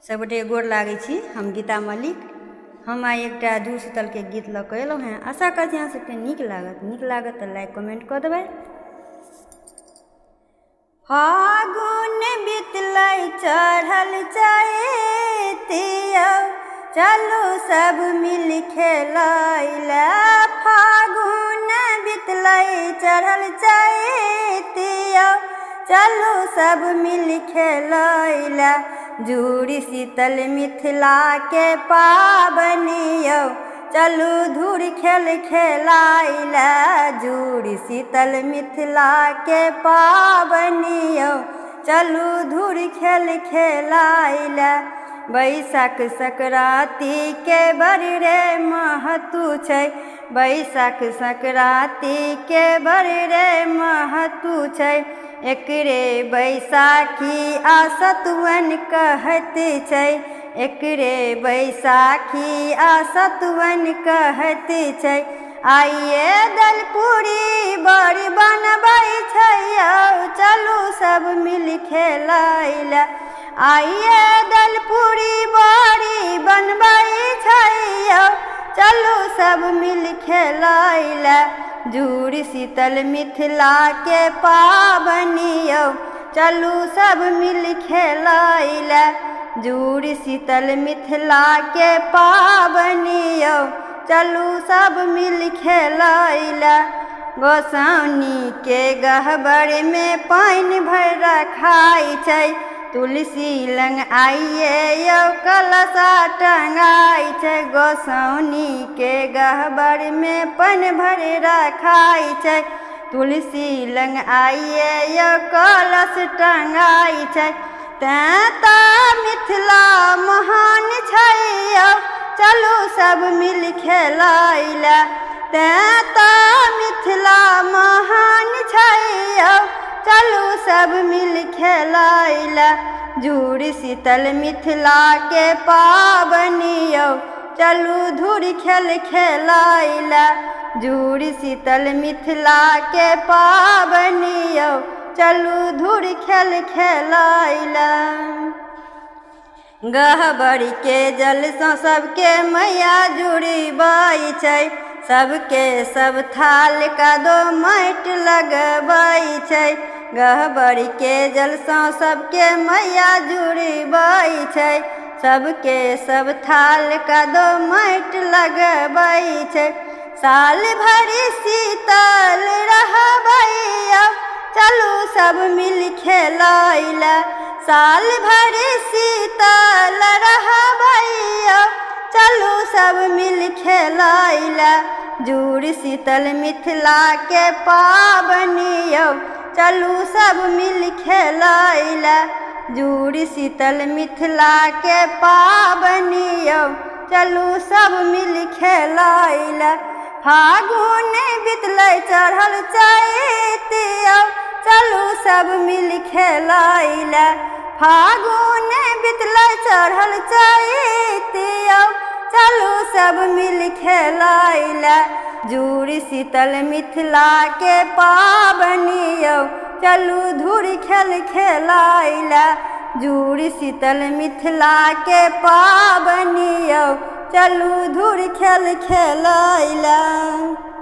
सबगोटे गोर लागै छी। हम गीता मलिक। हम आइ एकटा धूर शीतल के गीत लऽ कऽ एलहुँ हेँ। आशा करैत छी अहाँ सबके नीक लागत तऽ लाइक कमेंट कऽ देबै। फागुन बितलै चढ़ल चैतिया, चलू सब मिल खेलैला। फागुन बितलै चढ़ल चैतिया, चलू सब मिल खेलैला। जूड़ शीतल मिथिला के पाबनि यौ, चलू धूर खेल खेलाइला। जूड़ शीतल मिथिला के पाबनि यौ, चलू धूर खेल खेलाइला। बैसाख संक्रांति के बड़ रे महत्व छै, बैसाख संक्रांति के बड़ रे महत्व छै। एकरे बैसाखी आ सतुवन कहत छै, एकरे बैसाखी आ सतुवन कहत छै। आइए दल पूरी बड़ी बनबै छै यौ, चलू सब मिल खेलैला। आइए दल पूरी बड़ी बनबै छै यौ, चलू सब मिल खेलैला। जूड़ शीतल मिथिला के पाबनि यौ, चलू सब मिल खेलैला। जूड़ शीतल मिथिला के पाबनि यौ, चलू सब मिल खेलैला। गोसाउनी के गह्वर में पानि भरि रखाइ छै, तुलसी लंग आइए यौ कलशा टंगाइ छै। गोसाउनी के गह्वर में पानि भरि रखाइ छै, तुलसी लंग आइए यौ कलश टंगाइ छै। तेँ तऽ मिथिला महान छै यौ, चलू सब मिल खेलैला। तेँ तऽ मिथिला महान छै यौ, चलू सब मिल खेलैला। जूड़ शीतल मिथिला के पाबनि यौ, चलू धूर खेल खेलैला। जूड़ शीतल मिथिला के पाबनि यौ, चलू धूर खेल खेलैला। गह्वर के जल सँ सबके मैया जुड़बै छै, सबके सब थाल कादो माटि लगबै छै। गह्वर के जल सँ सबके मैया जुड़बै छै, सबके सब थाल कादो माटि लगबै छै। साल भरि शीतल रहबै यौ, चलू सब मिल खेलैला। साल भरि शीतल रहबै यौ, चलू सब मिल खेलैला। जूड़ शीतल मिथिला के पाबनि यौ, चलू सब मिल खेलैला। जूड़ शीतल मिथिला के पाबनि यौ, चलू सब मिल खेलैला। फागुन बितलै चढ़ल चैतिया, चलू सब मिल खेलैला। फागुन बितलै चढ़ल चैतिया, चलू सब मिल खेलैला। जूड़ शीतल मिथिला के पाबनि यौ, चलू धूर खेल खेलैला। जूड़ शीतल मिथिला के पाबनि यौ, चलू धूर खेल खेलैला।